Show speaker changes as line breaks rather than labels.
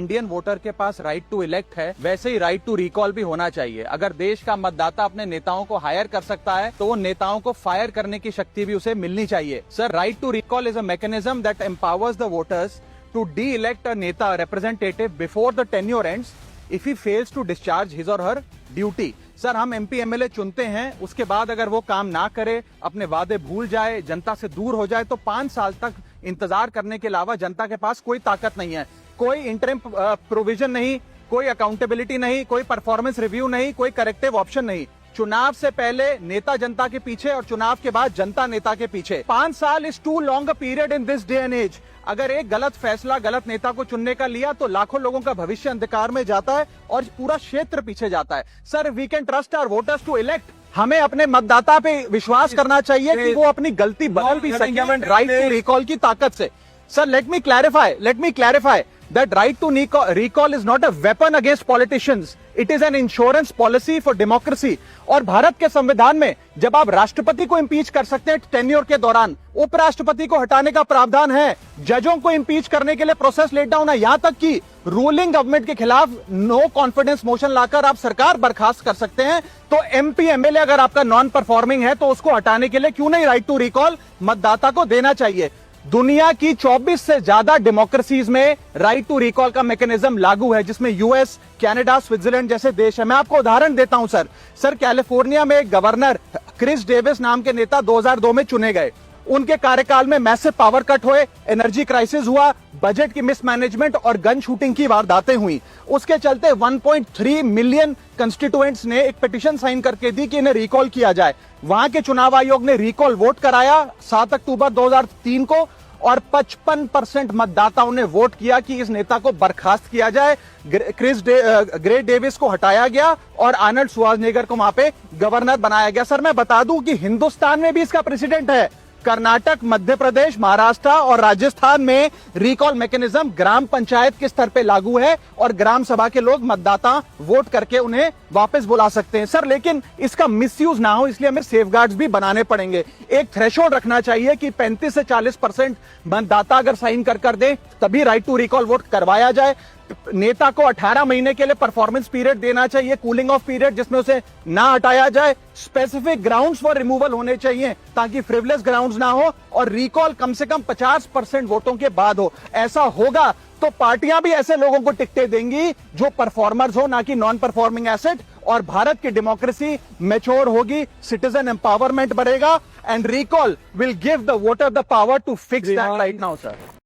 Indian voter के पास right to elect है, वैसे ही राइट टू रिकॉल भी होना चाहिए। अगर देश का मतदाता अपने नेताओं को हायर कर सकता है तो वो नेताओं को फायर करने की शक्ति भी उसे मिलनी चाहिए। Sir, right to recall is a mechanism that empowers the voters to de elect a neta representative before the tenure ends if he fails to discharge his or her duty. Sir, हम MP MLA चुनते हैं, उसके बाद अगर वो काम ना करे, अपने वादे भूल जाए, जनता से दूर हो जाए तो 5 साल तक इंतजार करने के अलावा जनता के पास कोई ताकत नहीं है। कोई इंटरिम प्रोविजन नहीं, कोई अकाउंटेबिलिटी नहीं, कोई परफॉर्मेंस रिव्यू नहीं, कोई करेक्टिव ऑप्शन नहीं। चुनाव से पहले नेता जनता के पीछे और चुनाव के बाद जनता नेता के पीछे। 5 साल is too long a period in this day and age. अगर एक गलत फैसला गलत नेता को चुनने का लिया तो लाखों लोगों का भविष्य अंधकार में जाता है और पूरा क्षेत्र पीछे जाता है। Sir, we can trust our voters to elect. हमें अपने मतदाता पे विश्वास करना चाहिए कि वो अपनी गलती बदल भी सकें राइट टू रिकॉल की ताकत से। Sir, let me clarify that right to recall is not a weapon against politicians. It is an insurance policy for democracy. और भारत के संविधान में जब आप राष्ट्रपति को इम्पीच कर सकते हैं टेन्योर के दौरान, उपराष्ट्रपति को हटाने का प्रावधान है, जजों को इम्पीच करने के लिए प्रोसेस लेट डाउन है, यहां तक कि रूलिंग गवर्नमेंट के खिलाफ नो कॉन्फिडेंस मोशन लाकर आप सरकार बर्खास्त कर सकते हैं। तो एमपी एमएलए अगर आपका नॉन परफॉर्मिंग है तो उसको हटाने के लिए क्यों नहीं राइट टू रिकॉल मतदाता को देना चाहिए। दुनिया की 24 से ज्यादा डेमोक्रेसीज में राइट टू रिकॉल का मैकेनिज्म लागू है, जिसमें यूएस, कनाडा, स्विट्जरलैंड जैसे देश है। मैं आपको उदाहरण देता हूं सर, कैलिफोर्निया में एक गवर्नर क्रिस डेविस नाम के नेता 2002 में चुने गए। उनके कार्यकाल में मैसिव पावर कट हुए, एनर्जी क्राइसिस हुआ, बजट की मिसमैनेजमेंट और गन शूटिंग की वारदातें हुई। उसके चलते 1.3 मिलियन कंस्टिट्यूएंट्स ने एक पिटीशन साइन करके दी कि इन्हें रिकॉल किया जाए। वहां के चुनाव आयोग ने रिकॉल वोट कराया 7 अक्टूबर 2003 को और 55% मतदाताओं ने वोट किया कि इस नेता को बर्खास्त किया जाए। ग्रे डेविस को हटाया गया और आर्नल्ड श्वार्ज़नेगर को वहां पे गवर्नर बनाया गया। सर, मैं बता दूं कि हिंदुस्तान में भी इसका प्रेसिडेंट है। कर्नाटक, मध्य प्रदेश, महाराष्ट्र और राजस्थान में रिकॉल मैकेनिज्म ग्राम पंचायत के स्तर पे लागू है और ग्राम सभा के लोग मतदाता वोट करके उन्हें वापस बुला सकते हैं। सर, लेकिन इसका मिसयूज ना हो इसलिए हमें सेफगार्ड्स भी बनाने पड़ेंगे। एक थ्रेशोल्ड रखना चाहिए कि 35 से 40% मतदाता अगर साइन कर दे तभी राइट टू रिकॉल वोट करवाया जाए। नेता को 18 महीने के लिए परफॉर्मेंस पीरियड देना चाहिए, कूलिंग ऑफ पीरियड, जिसमें उसे ना हटाया जाए। स्पेसिफिक ग्राउंड्स फॉर रिमूवल होने चाहिए ताकि फ्रिवलेस ग्राउंड्स ना हो और रिकॉल कम से कम 50% वोटों के बाद हो। ऐसा होगा तो पार्टियां भी ऐसे लोगों को टिकटें देंगी जो परफॉर्मर्स हो, ना कि नॉन परफॉर्मिंग एसेट, और भारत की डेमोक्रेसी मैच्योर होगी, सिटीजन एम्पावरमेंट बढ़ेगा and recall will give the voter the power to fix that right now sir.